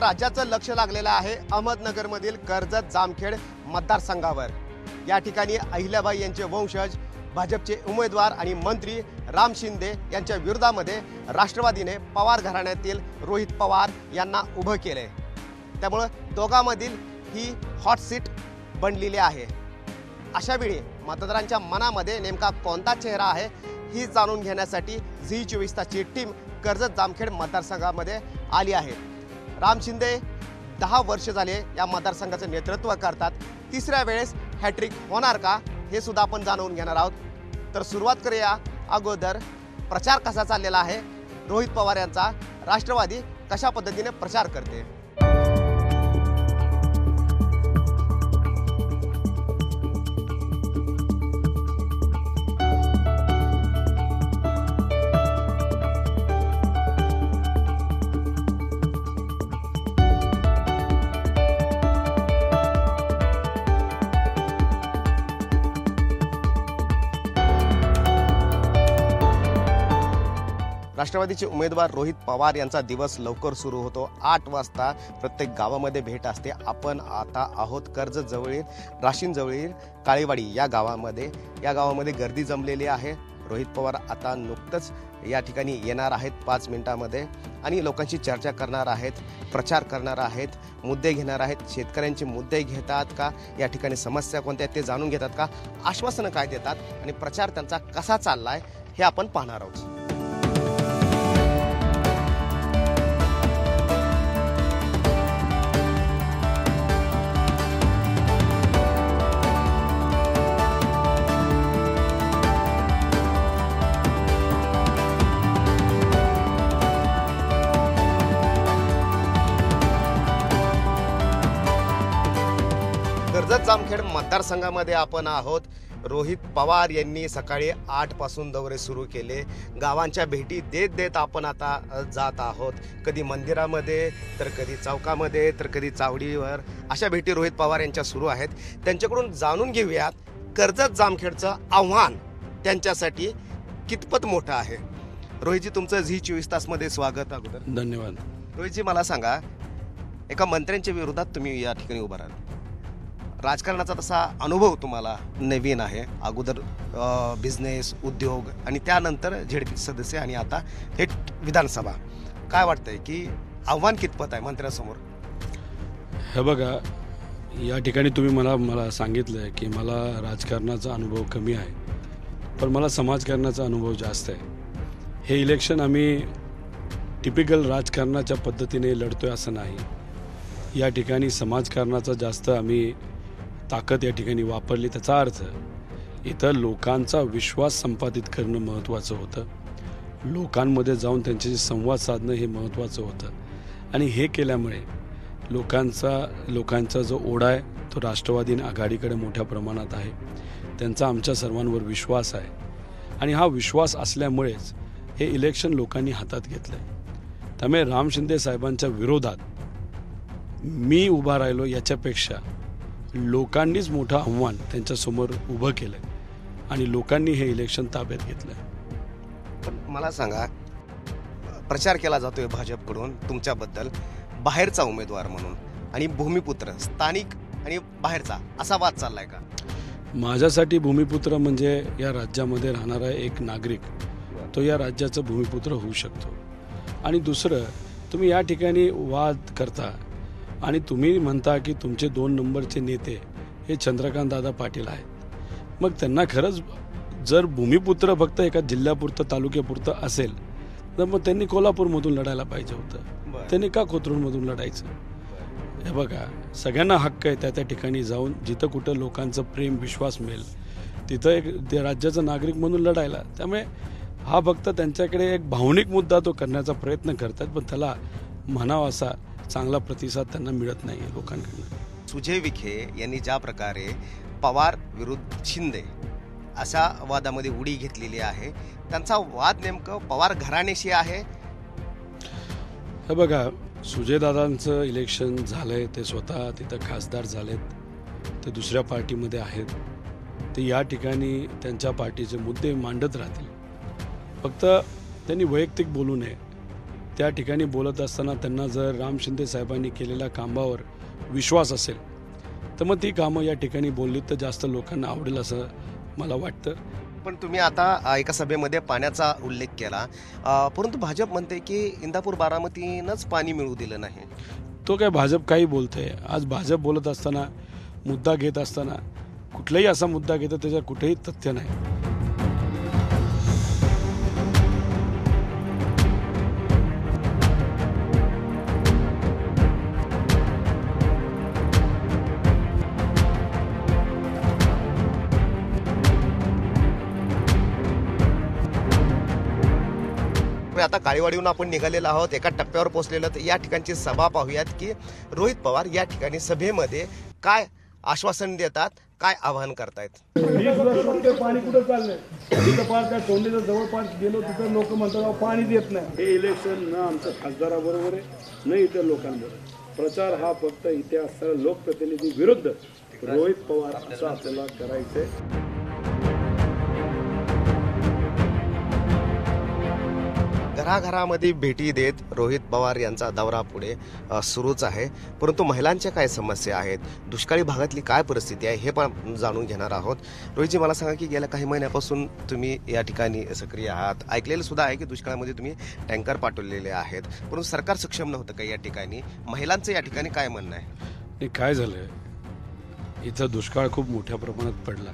राज्याचं लक्ष लागलेलं आहे अहमदनगरमधील कर्जत जामखेड मतदारसंघावर। या ठिकाणी अहिल्याबाई यांचे वंशज भाजपचे उमेदवार आणि मंत्री राम शिंदे यांच्या विरोधामध्ये राष्ट्रवादीने पवार घराण्यातील रोहित पवार यांना उभं केले। त्यामुळे दोघांमधील ही हॉट सीट बनलेली आहे। अशा वेळी मतदारांच्या मनामध्ये नेमका कोणता चेहरा आहे ही जाणून घेण्यासाठी झी24 तासची टीम कर्जत जामखेड मतदारसंघामध्ये आली आहे। राम शिंदे 10 वर्ष झाले या मतदारसंघाचं नेतृत्व करतात। तिसऱ्या वेळेस हॅट्रिक होणार का हे सुद्धा आपण जाणून घेणार आहोत। तर सुरुवात करूया अगोदर प्रचार कसा चाललेला आहे, रोहित पवार यांचा राष्ट्रवादी कशा पद्धतीने प्रचार करते। राष्ट्रवादीचे उमेदवार रोहित पवार यांचा दिवस लवकर सुरू होतो। 8 वाजता प्रत्येक गावामध्ये भेट असते। आपण आता आहोत कर्जत जवळील राशीन जवळील काळेवाडी या गावामध्ये गर्दी जमलेली आहे। रोहित पवार आता नुकतंच या ठिकाणी येणार आहेत 5 मिनिटांमध्ये आणि लोकांशी चर्चा करणार आहेत, प्रचार करणार आहेत, मुद्दे घेणार आहेत। शेतकऱ्यांचे मुद्दे घेतात का, या ठिकाणी समस्या कोणत्या ते जाणून घेतात का, आश्वासनं काय देतात आणि प्रचार त्यांचा कसा चाललाय हे आपण पाहणार आहोत। कर्जत जामखेड मतदारसंघामध्ये आपण आहोत। रोहित पवार यांनी सकाळी 8 पासून दौरे सुरू केले। गावांच्या भेटी देत आपण आता जात आहोत। कधी मंदिरामध्ये, तर कधी चौकामध्ये, तर कधी चावडीवर, अशा भेटी रोहित पवार यांच्या सुरू आहेत। त्यांच्याकडून जाणून घेऊयात कर्जत जामखेडचं आव्हान त्यांच्यासाठी कितपत मोठं आहे। रोहितजी, तुमचं झी24 तासमध्ये स्वागत अगोदर। धन्यवाद। रोहितजी, मला सांगा, एका मंत्र्यांच्या विरोधात तुम्ही या ठिकाणी उभा राहिला। राजकारणाचा तसा अनुभव तुम्हाला नवीन आहे। अगोदर बिझनेस, उद्योग आणि त्यानंतर झेडपी सदस्य आणि आता थेट विधानसभा। काय वाटतंय की आव्हान कितपत आहे मंत्र्यासमोर? हे बघा, या ठिकाणी तुम्ही मला सांगितलं की मला राजकारणाचा अनुभव कमी आहे, पण मला समाजकारणाचा अनुभव जास्त आहे। हे इलेक्शन आम्ही टिपिकल राजकारणाच्या पद्धतीने लढतोय असं नाही। या ठिकाणी समाजकारणाचा जास्त आम्ही ताकद या ठिकाणी वापरली। त्याचा अर्थ इथं लोकांचा विश्वास संपादित करणं महत्त्वाचं होतं। लोकांमध्ये जाऊन त्यांच्याशी संवाद साधणं हे महत्त्वाचं होतं आणि हे केल्यामुळे लोकांचा जो ओढा आहे तो राष्ट्रवादी आघाडीकडे मोठ्या प्रमाणात आहे। त्यांचा आमच्या सर्वांवर विश्वास आहे आणि हा विश्वास असल्यामुळेच हे इलेक्शन लोकांनी हातात घेतलं आहे। त्यामुळे राम शिंदे साहेबांच्या विरोधात मी उभा राहिलो याच्यापेक्षा लोकांनीच मोठं आव्हान त्यांच्यासमोर उभं केलंय आणि लोकांनी हे इलेक्शन ताब्यात घेतलंय। पण मला सांगा, प्रचार केला जातोय भाजपकडून तुमच्याबद्दल बाहेरचा उमेदवार म्हणून आणि भूमिपुत्र, स्थानिक आणि बाहेरचा, असा वाद चाललाय का? माझ्यासाठी भूमिपुत्र म्हणजे या राज्यामध्ये राहणारा एक नागरिक, तो या राज्याचा भूमिपुत्र होऊ शकतो। आणि दुसरं, तुम्ही या ठिकाणी वाद करता आणि तुम्ही म्हणता की तुमचे 2 नंबरचे नेते हे चंद्रकांत दादा पाटील आहेत। मग त्यांना खरंच जर भूमिपुत्र फक्त एका जिल्ह्यापुरतं, तालुक्यापुरतं असेल तर मग त्यांनी कोल्हापूरमधून लढायला पाहिजे होतं। त्यांनी का कोथरूडमधून लढायचं? हे बघा, सगळ्यांना हक्क आहे त्या ठिकाणी जाऊन जिथं कुठं लोकांचं प्रेम, विश्वास मिळेल तिथं एक राज्याचा नागरिक म्हणून लढायला। त्यामुळे हा फक्त त्यांच्याकडे एक भावनिक मुद्दा तो करण्याचा प्रयत्न करतात, पण त्याला म्हणावा असा चांगला प्रतिसाद त्यांना मिळत नाही लोकांकडून। सुजय विखे यांनी ज्या प्रकारे पवार विरुद्ध शिंदे अशा वादामध्ये उडी घेतलेली आहे, त्यांचा वाद नेमकं पवार घराण्याशी आहे। हे बघा, सुजयदादांचं इलेक्शन झालंय, ते स्वतः तिथं खासदार झालेत, ते दुसऱ्या पार्टीमध्ये आहेत, ते या ठिकाणी त्यांच्या पार्टीचे मुद्दे मांडत राहतील। फक्त त्यांनी वैयक्तिक बोलू नये। त्या ठिकाणी बोलत असताना त्यांना जर राम शिंदे साहेबांनी केलेल्या कामावर विश्वास असेल तर मग ती कामं या ठिकाणी बोलली तर जास्त लोकांना आवडेल असं मला वाटतं. पण तुम्ही आता एका सभेमध्ये पाण्याचा उल्लेख केला, परंतु भाजप म्हणते की इंदापूर बारामतीनंच पाणी मिळू दिलं नाही. तो काय भाजप काही बोलतंय. आज भाजप बोलत असताना, मुद्दा घेत असताना कुठलाही असा मुद्दा घेतं त्याच्यात कुठेही तथ्य नाही. आता काळेवाडीहून आपण निघालेलो आहोत, एका टप्प्यावर पोहोचलेलो. तर या ठिकाणची सभा पाहूयात की रोहित पवार या ठिकाणी सभेमध्ये काय आश्वासन देतात, काय आवाहन करतायत. पाणी कुठं चाललंय, तिथं पार काय तोंडीचं जवळपास गेलो तिथं लोक म्हणतात पाणी देत नाही. हे इलेक्शन न आमचं खासदाराबरोबर आहे न इतर लोकांबरोबर. प्रचार हा फक्त इथे असणाऱ्या लोकप्रतिनिधी विरुद्ध रोहित पवार असं आपल्याला करायचंय. घराघरामध्ये भेटी देत रोहित पवार यांचा दौरा पुढे सुरूच आहे. परंतु महिलांच्या काय समस्या आहेत, दुष्काळी भागातली काय परिस्थिती आहे हे पण जाणून घेणार आहोत. रोहितजी, मला सांगा की गेल्या काही महिन्यापासून तुम्ही या ठिकाणी सक्रिय आहात. ऐकलेलं सुद्धा आहे की दुष्काळामध्ये तुम्ही टँकर पाठवलेले आहेत, परंतु सरकार सक्षम नव्हतं का या ठिकाणी? महिलांचं या ठिकाणी काय म्हणणं आहे? काय झालं, इथं दुष्काळ खूप मोठ्या प्रमाणात पडला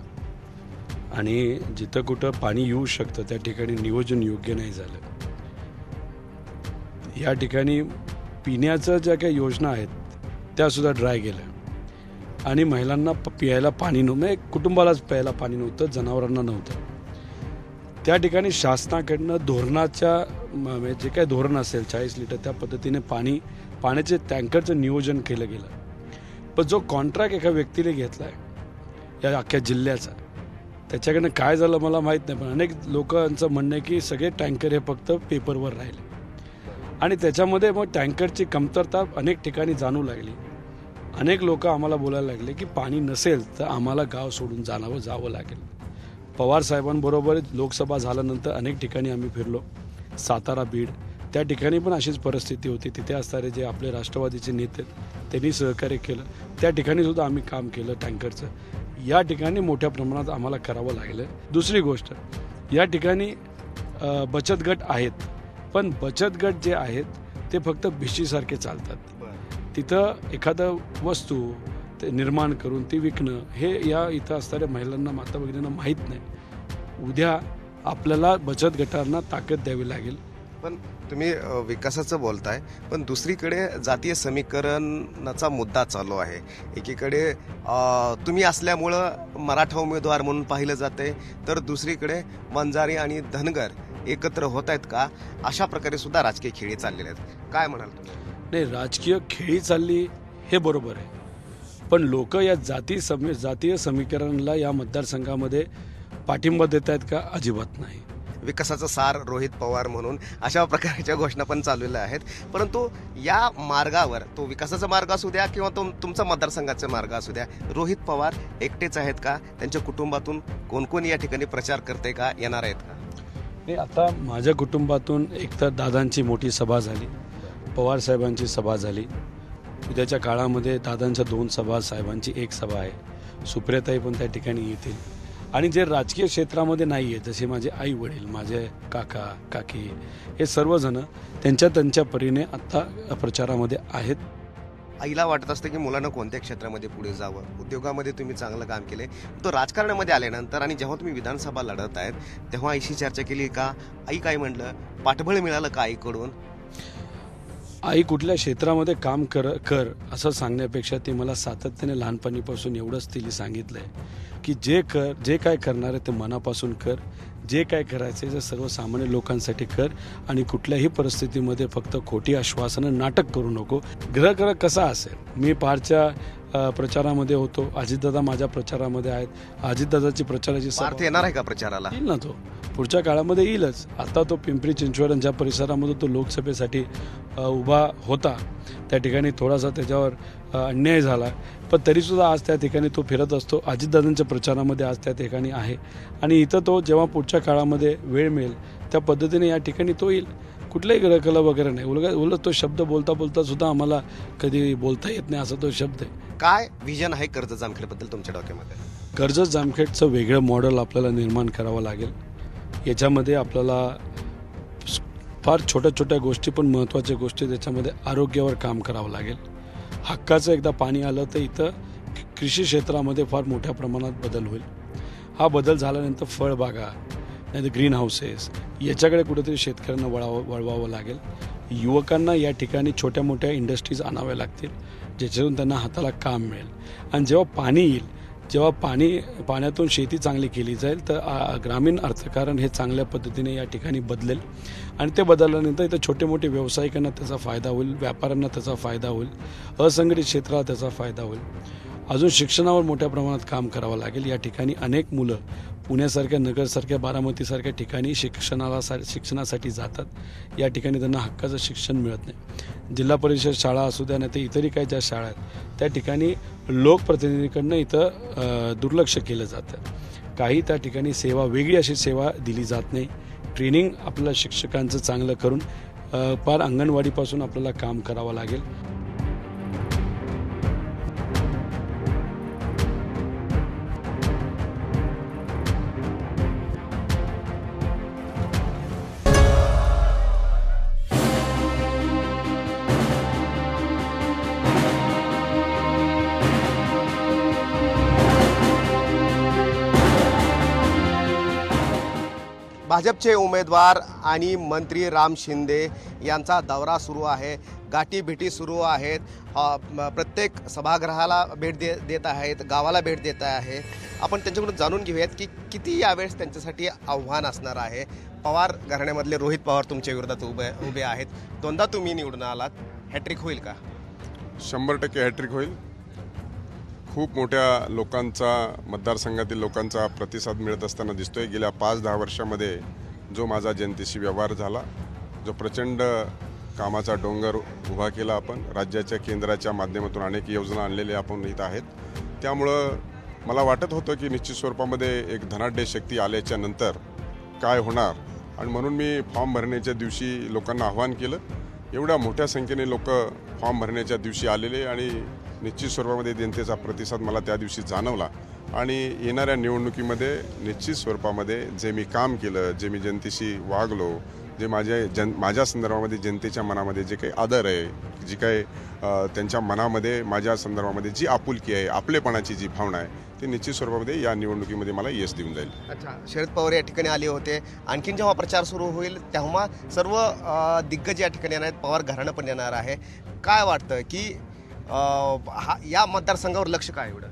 आणि जिथं कुठं पाणी येऊ शकतं त्या ठिकाणी नियोजन योग्य नाही झालं. या ठिकाणी पिण्याच्या ज्या काही योजना आहेत त्यासुद्धा ड्राय गेल्या आणि महिलांना प्यायला पाणी नव्हतं, कुटुंबालाच प्यायला पाणी नव्हतं, जनावरांना नव्हतं. त्या ठिकाणी शासनाकडनं धोरणाच्या जे काही धोरण असेल 40 लिटर त्या पद्धतीने पाण्याचे टँकरचं नियोजन केलं गेलं. पण जो कॉन्ट्रॅक्ट एका व्यक्तीने घेतला आहे या अख्ख्या जिल्ह्याचा, त्याच्याकडनं काय झालं मला माहीत नाही. पण अनेक लोकांचं म्हणणं आहे की सगळे टँकर हे फक्त पेपरवर राहिले आणि त्याच्यामध्ये मग टँकरची कमतरता अनेक ठिकाणी जाणू लागली. अनेक लोक आम्हाला बोलायला लागले की पाणी नसेल तर आम्हाला गाव सोडून जावं लागेल. पवार साहेबांबरोबर लोकसभा झाल्यानंतर अनेक ठिकाणी आम्ही फिरलो, सातारा, बीड, त्या ठिकाणी पण अशीच परिस्थिती होती. तिथे असणारे जे आपले राष्ट्रवादीचे नेते त्यांनी सहकार्य केलं, त्या ठिकाणी सुद्धा आम्ही काम केलं टँकरचं. या ठिकाणी मोठ्या प्रमाणात आम्हाला करावं लागलं. दुसरी गोष्ट, या ठिकाणी बचत गट आहेत, पण बचत गट जे आहेत ते फक्त भिशीसारखे चालतात. तिथं एखादं वस्तू ते निर्माण करून ती विकणं हे या इथं असणाऱ्या महिलांना, माता भगिनींना माहीत नाही. उद्या आपल्याला बचत गटांना ताकद द्यावी लागेल. पण तुम्ही विकासाचं बोलताय, पण दुसरीकडे जातीय समीकरणाचा मुद्दा चालू आहे. एकीकडे तुम्ही असल्यामुळं मराठा उमेदवार म्हणून पाहिलं जाते, तर दुसरीकडे वंजारी आणि धनगर एकत्र होत आहेत का, अशा प्रकारे सुद्धा राजकीय खेळी चाललेल्या आहेत. काय म्हणाल तुम्ही? नाही, राजकीय खेळी चालली हे बरोबर आहे, पण लोक या जातीय समीकरणाला या मतदारसंघामध्ये पाठिंबा देत आहेत का? अजिबात नाही. विकासाचा सार रोहित पवार म्हणून अशा प्रकारच्या घोषणा पण चाललेल्या आहेत. परंतु या मार्गावर, तो विकासाचा मार्ग असू द्या किंवा तो तुमचा मतदारसंघाचा मार्ग असू द्या, रोहित पवार एकटेच आहेत का? त्यांच्या कुटुंबातून कोण कोण या ठिकाणी प्रचार करते का, येणार आहेत का? नाही, आता माझ्या कुटुंबातून एकतर दादांची मोठी सभा झाली, पवार साहेबांची सभा झाली. उद्याच्या काळामध्ये दादांच्या 2 सभा, साहेबांची 1 सभा आहे. सुप्रियाताई पण त्या ठिकाणी येतील. आणि जे राजकीय क्षेत्रामध्ये नाही आहे, जसे माझे आई वडील, माझे काका काकी, हे सर्वजण त्यांच्या परीने आत्ता प्रचारामध्ये आहेत. आईला वाटत असतं की मुलांना कोणत्या क्षेत्रामध्ये पुढे जावं. उद्योगामध्ये तुम्ही चांगलं काम केले, तो राजकारणामध्ये आल्यानंतर आणि जेव्हा तुम्ही विधानसभा लढत आहेत तेव्हा आईशी चर्चा केली का? आई काय म्हणलं? पाठबळ मिळालं का आईकडून? आई कुठल्या क्षेत्रामध्ये काम कर असं सांगण्यापेक्षा ती मला सातत्याने लहानपणीपासून एवढंच तिने सांगितलं आहे की जे काय करणार आहे ते मनापासून कर, जे काय करायचं ते सर्वसामान्य लोकांसाठी कर आणि कुठल्याही परिस्थितीमध्ये फक्त खोटी आश्वासनं, नाटक करू नको. ग्रह कसा असेल, मी पारच्या प्रचारामध्ये होतो, अजितदादा माझ्या प्रचारामध्ये आहेत. अजितदादाची प्रचाराची पार्थ येणार आहे का प्रचाराला? येईल ना, तो पुढच्या काळामध्ये येईलच. आता तो पिंपरी चिंचवड ज्या परिसरामध्ये तो लोकसभेसाठी उभा होता त्या ठिकाणी थोडासा त्याच्यावर अन्याय झाला, पण तरीसुद्धा आज त्या ठिकाणी तो फिरत असतो. अजितदादांच्या प्रचारामध्ये आज त्या ठिकाणी आहे आणि इथं तो जेव्हा पुढच्या काळामध्ये वेळ मिळेल त्या पद्धतीने या ठिकाणी तो येईल. कुठलाही कला वगैरे नाही. उलट तो शब्द बोलता बोलता सुद्धा आम्हाला कधी बोलता येत नाही असा तो शब्द आहे. काय विजन आहे कर्जत जामखेडबद्दल तुमच्या डोक्यामध्ये? कर्जत जामखेडचं वेगळं मॉडेल आपल्याला निर्माण करावं लागेल. याच्यामध्ये आपल्याला फार छोट्या छोट्या गोष्टी पण महत्त्वाच्या गोष्टी, त्याच्यामध्ये आरोग्यावर काम करावं लागेल. हक्काचं एकदा पाणी आलं तर इथं कृषी क्षेत्रामध्ये फार मोठ्या प्रमाणात बदल होईल. हा बदल झाल्यानंतर फळबागा नाही तर ग्रीन हाऊसेस याच्याकडे कुठेतरी शेतकऱ्यांना वळवावं लागेल. युवकांना या ठिकाणी छोट्या मोठ्या इंडस्ट्रीज आणाव्या लागतील ज्याच्यातून त्यांना हाताला काम मिळेल. आणि जेव्हा पाणी येईल, जेव्हा पाण्यातून शेती चांगली केली जाईल तर ग्रामीण अर्थकारण हे चांगल्या पद्धतीने या ठिकाणी बदलेल. आणि ते बदलल्यानंतर इथं छोटे मोठे व्यावसायिकांना त्याचा फायदा होईल, व्यापाऱ्यांना त्याचा फायदा होईल, असंघटित क्षेत्राला त्याचा फायदा होईल. अजून शिक्षणावर मोठ्या प्रमाणात काम करावं लागेल. या ठिकाणी अनेक मुलं पुण्यासारख्या, नगरसारख्या, बारामतीसारख्या ठिकाणी शिक्षणासाठी जातात. या ठिकाणी त्यांना हक्काचं शिक्षण मिळत नाही. जिल्हा परिषद शाळा असू द्या नाही तर इतरही काही ज्या शाळा आहेत त्या ठिकाणी लोकप्रतिनिधीकडनं इथं दुर्लक्ष केलं जातं. काही त्या ठिकाणी सेवा, वेगळी अशी सेवा दिली जात नाही. ट्रेनिंग आपल्याला शिक्षकांचं चांगलं करून पार अंगणवाडीपासून आपल्याला काम करावं लागेल. भाजपचे उमेदवार आणि मंत्री राम शिंदे यांचा दौरा सुरू आहे. गाठीभेटी सुरू आहेत. प्रत्येक सभागृहाला भेट देत आहेत, गावाला भेट देत आहे. आपण त्यांच्याकडून जाणून घेऊयात की किती यावेळेस त्यांच्यासाठी आव्हान असणार आहे. पवार घराण्यामधले रोहित पवार तुमच्या विरोधात उभे आहेत. दोनदा तुम्ही निवडून आलात, हॅट्रिक होईल का? 100% हॅट्रिक होईल. खूप मोठ्या लोकांचा, मतदारसंघातील लोकांचा प्रतिसाद मिळत असताना दिसतोय. गेल्या 5-10 वर्षामध्ये जो माझा जनतेशी व्यवहार झाला, जो प्रचंड कामाचा डोंगर उभा केला आपण, राज्याच्या केंद्राच्या माध्यमातून अनेक योजना आणलेल्या आपण इथं आहेत. त्यामुळं मला वाटत होतं की निश्चित स्वरूपामध्ये एक धनाढ्य शक्ती आल्याच्या नंतर काय होणार. आणि म्हणून मी फॉर्म भरण्याच्या दिवशी लोकांना आव्हान केलं. एवढ्या मोठ्या संख्येने लोक फॉर्म भरण्याच्या दिवशी आलेले आणि निश्चित स्वरूपामध्ये जनतेचा प्रतिसाद मला त्या दिवशी जाणवला. आणि येणाऱ्या निवडणुकीमध्ये निश्चित स्वरूपामध्ये जे मी काम केलं, जे मी जनतेशी वागलो, जे माझ्या संदर्भामध्ये जनतेच्या मनामध्ये जे काही आदर आहे, जी काही त्यांच्या मनामध्ये माझ्या संदर्भामध्ये जी आपुलकी आहे, आपलेपणाची जी भावना आहे, ती निश्चित स्वरूपामध्ये या निवडणुकीमध्ये मला यश देऊन जाईल. अच्छा, शरद पवार या ठिकाणी आले होते. आणखीन जेव्हा प्रचार सुरू होईल तेव्हा सर्व दिग्गज या ठिकाणी येणार आहेत, पवार घराणं पण येणार आहे. काय वाटतं की या मतदारसंघावर लक्ष काय एवढं?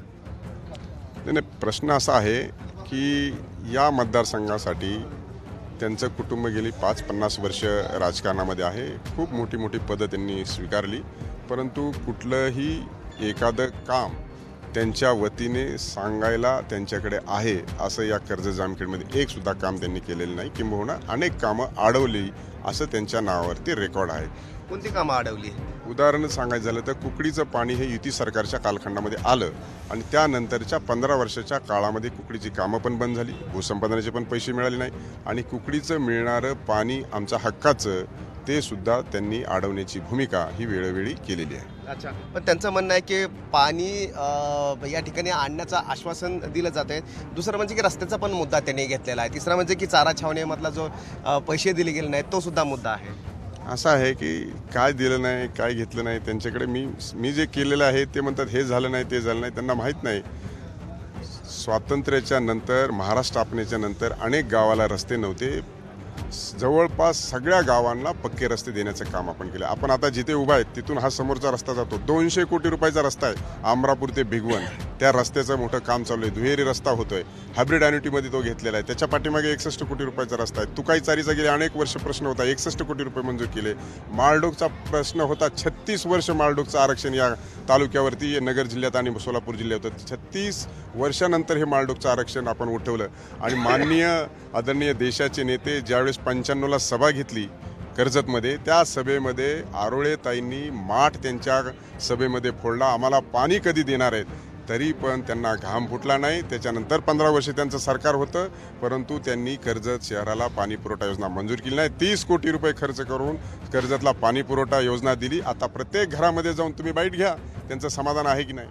नाही, प्रश्न असा आहे की या मतदारसंघासाठी त्यांचं कुटुंब गेली 5-50 वर्ष राजकारणामध्ये आहे. खूप मोठी मोठी पदं त्यांनी स्वीकारली, परंतु कुठलंही एखादं काम त्यांच्या वतीने सांगायला त्यांच्याकडे आहे असं या कर्जत जामखेडमध्ये एक सुद्धा काम त्यांनी केलेलं नाही. किंबहुना अनेक कामं अडवली असं त्यांच्या नावावरती रेकॉर्ड आहे. कोणती कामं अडवली? उदाहरण सांगायचं झालं तर कुकडीचं पाणी हे युती सरकारच्या कालखंडामध्ये आलं आणि त्यानंतरच्या 15 वर्षाच्या काळामध्ये कुकडीची कामं पण बंद झाली, भूसंपादनाचे पण पैसे मिळाले नाही आणि कुकडीचं मिळणारं पाणी आमच्या हक्काचं ते सुद्धा त्यांनी अडवण्याची भूमिका ही वेळोवेळी केलेली आहे. अच्छा, पण त्यांचं म्हणणं आहे की पाणी या ठिकाणी आणण्याचं आश्वासन दिलं जात आहे. दुसरं म्हणजे की रस्त्याचा पण मुद्दा त्यांनी घेतलेला आहे. तिसरा म्हणजे की चारा छावणीमधला जो पैसे दिले गेले नाहीत तो सुद्धा मुद्दा आहे. असं आहे की काय दिलं नाही, काय घेतलं नाही, त्यांच्याकडे मी जे केलेलं आहे ते म्हणतात हे झालं नाही, ते झालं नाही. त्यांना माहीत नाही, स्वातंत्र्याच्या नंतर, महाराष्ट्र स्थापनेच्या नंतर अनेक गावाला रस्ते नव्हते. जवळपास सगळ्या गावांना पक्के रस्ते देण्याचं काम आपण केलं. आपण आता जिथे उभा आहे तिथून हा समोरचा रस्ता जातो, 200 कोटी रुपयाचा रस्ता आहे, अमरापूर ते भिगवण. त्या रस्त्याचं मोठं काम चालू आहे. दुहेरी रस्ता होतोय, हायब्रिड ॲन्युटीमध्ये तो घेतलेला आहे. त्याच्या पाठीमागे 61 कोटी रुपयाचा रस्ता आहे. तुकाई चारीचा गेले अनेक वर्ष प्रश्न होता, 61 कोटी रुपये मंजूर केले. माळढोकचा प्रश्न होता, 36 वर्ष माळढोकचं आरक्षण या तालुक्यावरती, नगर जिल्ह्यात आणि सोलापूर जिल्ह्यात होतं. 36 वर्षानंतर हे माळढोकचं आरक्षण आपण उठवलं. आणि माननीय आदरणीय देशाचे नेते ज्यावेळेस 95ला सभा घेतली कर्जतमध्ये, त्या सभेमध्ये आरोळे ताईंनी माठ त्यांच्या सभेमध्ये फोडला. आम्हाला पाणी कधी देणार आहेत तरी पण त्यांना घाम फुटला नाही. त्याच्यानंतर 15 वर्षे त्यांचं सरकार होतं, परंतु त्यांनी कर्जत शहराला पाणी पुरवठा योजना मंजूर केली नाही. 30 कोटी रुपये खर्च करून कर्जतला पाणी पुरवठा योजना दिली. आता प्रत्येक घरामध्ये जाऊन तुम्ही बाईट घ्या, त्यांचं समाधान आहे की नाही.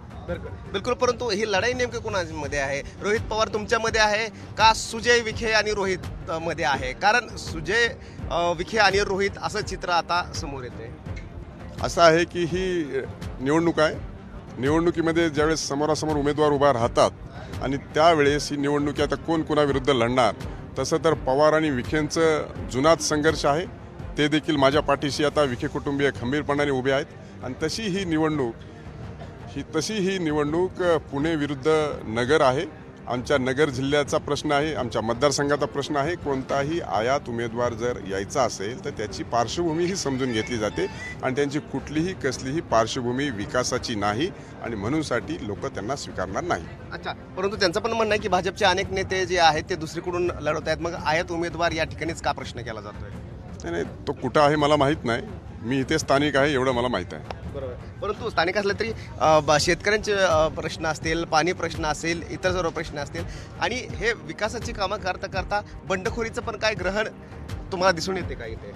बिलकुल. परंतु ही लढाई नेमकी कोणामध्ये आहे? रोहित पवार तुमच्यामध्ये आहे का सुजय विखे आणि रोहित मध्ये आहे? कारण सुजय विखे आणि रोहित असं चित्र आता समोर येते. असं आहे की ही निवडणूक आहे. निवडणुकीमध्ये ज्यावेळेस समोरासमोर उमेदवार उभा राहतात आणि त्यावेळेस ही निवडणुकी आता कोण कोणाविरुद्ध लढणार, तसं तर पवार आणि विखेंचं जुनाच संघर्ष आहे. ते देखील माझ्या पाठीशी आता विखे कुटुंबीय खंबीरपणाने उभे आहेत. आणि तशी ही निवडणूक पुणे विरुद्ध नगर आहे. आमच्या नगर जिल्ह्याचा प्रश्न आहे, आमच्या मतदारसंघाचा प्रश्न आहे. कोणताही आयात उमेदवार जर यायचा असेल तर त्याची पार्श्वभूमी ही समजून घेतली जाते आणि त्यांची कुठलीही कसलीही पार्श्वभूमी विकासाची नाही आणि म्हणूनसाठी लोक त्यांना स्वीकारणार नाही. अच्छा, परंतु त्यांचं पण म्हणणं आहे की भाजपचे अनेक नेते जे आहेत ते दुसरीकडून लढवत आहेत. मग आयात उमेदवार या ठिकाणीच का प्रश्न केला जातोय? नाही, तो कुठं आहे मला माहीत नाही. मी इथे स्थानिक आहे एवढं मला माहीत आहे. बरोबर. परंतु स्थानिक असलं तरी शेतकऱ्यांचे प्रश्न असतील, पाणी प्रश्न असेल, इतर सर्व प्रश्न असतील आणि हे विकासाची कामं करता करता बंडखोरीचं पण काय ग्रहण तुम्हाला दिसून येते का इथे?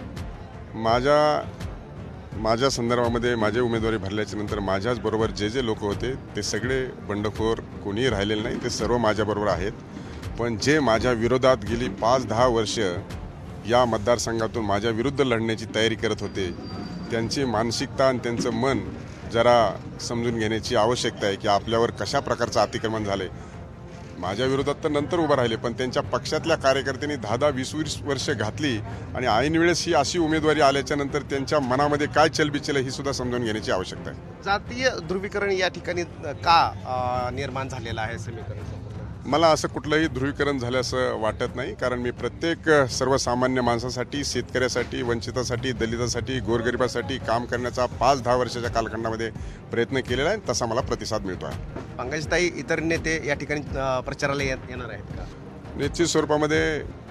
माझ्या संदर्भामध्ये माझी उमेदवारी भरल्याच्या नंतर माझ्याच बरोबर जे लोक होते ते सगळे बंडखोर, कोणीही राहिलेले नाही. ते सर्व माझ्याबरोबर आहेत. पण जे माझ्या विरोधात गेली 5-10 वर्ष या मतदारसंघातून माझ्या विरुद्ध लढण्याची तयारी करत होते, त्यांची मानसिकता आणि त्यांचं मन जरा समजून घेण्याची आवश्यकता आहे की आपल्यावर कशा प्रकारचं अतिक्रमण झाले. माझ्या विरोधात तर नंतर उभं राहिले, पण त्यांच्या पक्षातल्या कार्यकर्त्यांनी 10-20 वर्ष घातली आणि ऐन वेळेस ही अशी उमेदवारी आल्याच्या नंतर त्यांच्या मनामध्ये काय चलबिचल ही सुद्धा समजून घेण्याची आवश्यकता आहे. जातीय ध्रुवीकरण या ठिकाणी का निर्माण झालेलं आहे समीकरण? मला असं कुठलंही ध्रुवीकरण झाल्याचं वाटत नाही. कारण मी प्रत्येक सर्वसामान्य माणसासाठी, शेतकऱ्यासाठी, वंचितासाठी, दलितासाठी, गोरगरिबासाठी काम करण्याचा 5-10 वर्षाच्या कालखंडामध्ये प्रयत्न केलेला आहे. तसा मला प्रतिसाद मिळतो आहे. पंकजताई, इतर नेते या ठिकाणी प्रचाराला येणार आहेत का? निश्चित स्वरूपामध्ये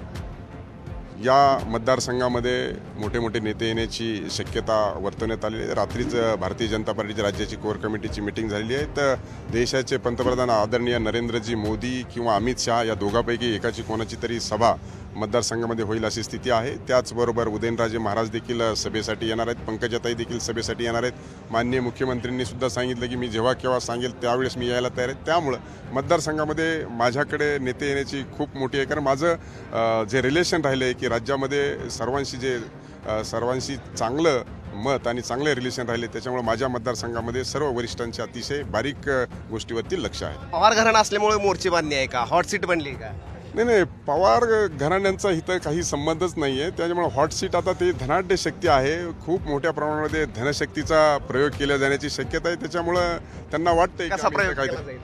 या मतदारसंघामध्ये मोठे मोठे नेते येण्याची शक्यता वर्तवण्यात आलेली आहे. रात्रीच भारतीय जनता पार्टीच्या राज्याची कोर कमिटीची मिटिंग झालेली आहे. तर देशाचे पंतप्रधान आदरणीय नरेंद्रजी मोदी किंवा अमित शहा या दोघांपैकी एकाची कोणाची तरी सभा मतदारसंघामध्ये होईल अशी स्थिती आहे. त्याचबरोबर उदयनराजे महाराज देखील सभेसाठी येणार आहेत. पंकजाताई देखील सभेसाठी येणार आहेत. माननीय मुख्यमंत्र्यांनी सुद्धा सांगितलं की मी जेव्हा केव्हा सांगेल त्यावेळेस मी यायला तयार आहे. त्यामुळं मतदारसंघामध्ये माझ्याकडे नेते येण्याची खूप मोठी आहे. कारण माझं जे रिलेशन राहिलं आहे की राज्यामध्ये सर्वांशी चांगलं मत आणि चांगले रिलेशन राहिले, त्याच्यामुळे माझ्या मतदारसंघामध्ये सर्व वरिष्ठांचे अतिशय बारीक गोष्टीवरती लक्ष आहे. पवार घराणं असल्यामुळे मोर्चे बांधणी आहे का? हॉट सीट बनली का? नाही, पवार घराण्यांचा इथं काही संबंधच नाही आहे. त्याच्यामुळे हॉट सीट आता ते धनाढ्य शक्ती आहे. खूप मोठ्या प्रमाणामध्ये धनशक्तीचा प्रयोग केला जाण्याची शक्यता आहे. त्याच्यामुळं त्यांना वाटतंय काय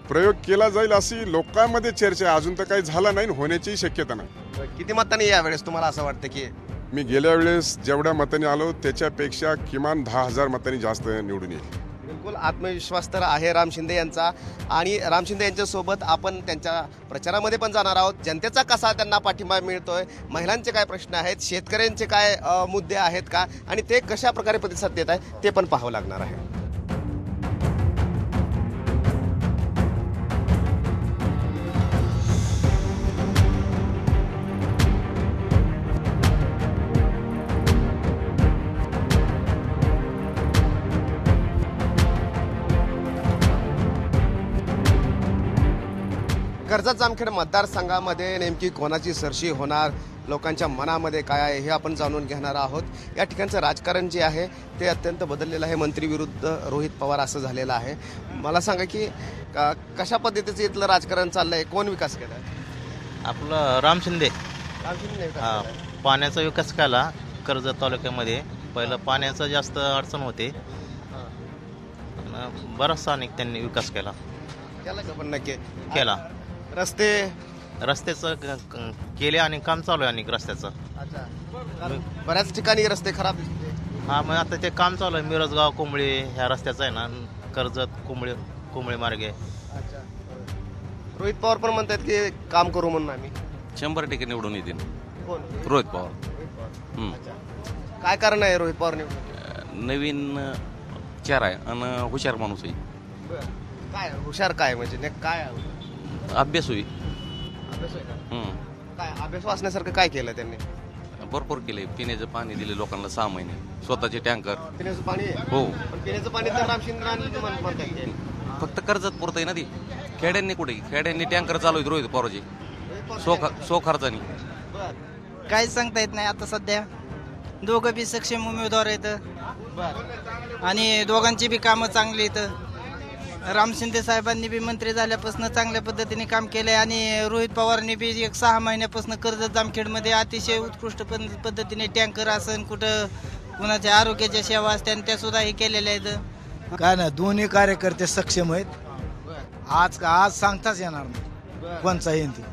प्रयोग केला जाईल अशी लोकांमध्ये चर्चा आहे. अजून तर काही झाला नाही, होण्याची शक्यता नाही. किती मतांनी यावेळेस तुम्हाला असं वाटतं की? मी गेल्या वेळेस जेवढ्या मतांनी आलो त्याच्यापेक्षा किमान 10,000 मतांनी जास्त निवडून येईल. बिलकुल आत्मविश्वास तर आहे राम शिंदे यांचा. आणि राम शिंदे यांच्यासोबत आपण त्यांच्या प्रचारामध्ये पण जाणार आहोत. जनतेचा कसा त्यांना पाठिंबा मिळतोय, महिलांचे काय प्रश्न आहेत, शेतकऱ्यांचे काय मुद्दे आहेत का, आणि ते कशा प्रकारे प्रतिसाद देत आहे ते पण पाहावं लागणार आहे. कर्जत जामखेड मतदारसंघामध्ये नेमकी कोणाची सरशी होणार, लोकांच्या मनामध्ये काय आहे हे आपण जाणून घेणार आहोत. या ठिकाणचं राजकारण जे आहे ते अत्यंत बदललेलं आहे. मंत्री विरुद्ध रोहित पवार असं झालेलं आहे. मला सांगा की कशा पद्धतीचं इथलं राजकारण चाललंय, कोण विकास केला? आपलं राम शिंदे. राम शिंदे पाण्याचा विकास केला कर्जत तालुक्यामध्ये. पहिलं पाण्याचं जास्त अडचण होते, बराचसा अनेक त्यांनी विकास केला. का पण नक्की केला. रस्त्याचं केले आणि काम चालू आहे. अनेक रस्त्याचं बऱ्याच ठिकाणी रस्ते खराब दिसते. हा, मग आता ते काम चालू आहे. मिरजगाव कोंबळे ह्या रस्त्याचं आहे ना, कर्जत कोंबळे मार्गे. रोहित पवार पण म्हणतात की काम करू म्हणून आम्ही. 100% निवडून येतील. कोण? रोहित पवार. काय कारण आहे रोहित पवार निवडून? नवीन चेहरा आहे आणि हुशार माणूस आहे. काय हुशार काय म्हणजे काय अभ्यास होई अभ्यास आहे का? हम्म. काय अभ्यास वाचण्यासारखं काय केलं त्यांनी? भरपूर केले. पिण्याचं पाणी दिले लोकांना 6 महिने, स्वतःचे टँकर. पिण्याचं पाणी आहे? हो. पण पिण्याचं पाणी तर राम शिंदे आणलं म्हणतात की. फक्त कर्जत पुरतं आहे ना ती. खेड्यांनी कुठे? खेड्यांनी टँकर चालू आहेत रोहित पवारचे सो खर्चानी. बरं काहीच सांगता येत नाही आता सध्या. दोघं बी सक्षम उमेदवार आहेत बरं आणि दोघांची बी कामं चांगली आहेत. राम शिंदे साहेबांनी बी मंत्री झाल्यापासून चांगल्या पद्धतीने काम केलंय आणि रोहित पवारनी बी 6 महिन्यापासून कर्जत जामखेडमध्ये अतिशय उत्कृष्ट पद्धतीने टँकर असन कुठं कुणाच्या आरोग्याच्या सेवा असत्या त्या सुद्धा हे केलेल्या आहेत. काय नाही, दोन्ही कार्यकर्ते सक्षम आहेत. आज सांगताच येणार नाही कोणचा येईल ते.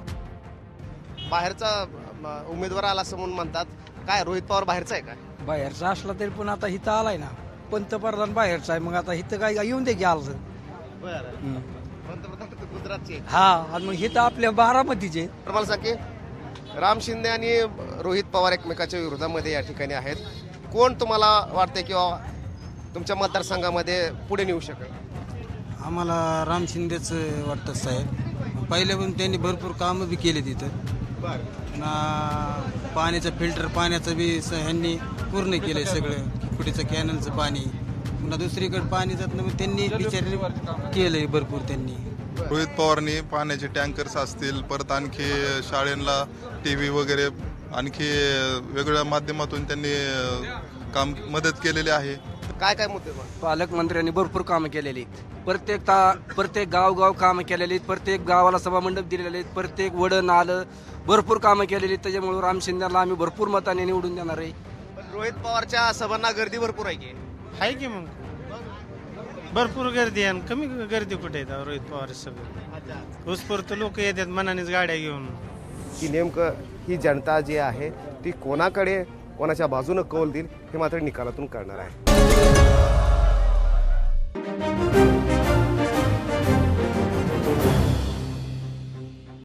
बाहेरचा उमेदवार आला असं म्हणून म्हणतात. काय रोहित पवार बाहेरचा आहे काय? बाहेरचा असला तरी पण आता इथं आलाय ना, पंतप्रधान बाहेरचा आहे, मग आता इथं काय येऊन दे की आलं. बरं पंतप्रधान गुजरातचे. हा, आणि मग इथं आपल्या बारामतीचे. तर मला सांग की राम शिंदे आणि रोहित पवार एकमेकाच्या विरोधामध्ये या ठिकाणी आहेत. कोण तुम्हाला वाटते किंवा तुमच्या मतदारसंघामध्ये पुढे नेऊ शकेल? आम्हाला राम शिंदेच वाटतं साहेब. पहिल्यापासून त्यांनी भरपूर कामं बी केली तिथं. पाण्याचं फिल्टर पाण्याचं बी ह्यांनी पूर्ण केलंय सगळं. कुठेचं कॅनलचं पाणी, पुन्हा दुसरीकडे पाणी जात नाही, त्यांनी बिचारे केलंय भरपूर त्यांनी. रोहित पवारनी पाण्याचे टँकर्स असतील, परत आणखी शाळेला TV वगैरे आणखी वेगवेगळ्या माध्यमातून त्यांनी मदत केलेली आहे. काय काय मुद्दे? पालकमंत्र्यांनी भरपूर कामं केलेली आहेत. प्रत्येक गाव कामं केलेली आहेत. प्रत्येक गावाला सभामंडप दिलेले आहेत. प्रत्येक वडण आलं भरपूर कामं केलेली आहेत. त्याच्यामुळे राम शिंदेला आम्ही भरपूर मताने निवडून देणार आहे. पण रोहित पवारच्या सभांना गर्दी भरपूर आहे की. आहे की मग भरपूर गर्दी आहे. कमी गर्दी कुठे येतात रोहित पवार सगळं उत्स्फूर्त लोक येतात मनानेच गाड्या घेऊन. की नेमकं ही जनता जी आहे ती कोणाकडे कोणाच्या बाजूनं कौल देईल हे मात्र निकालातून कळणार आहे.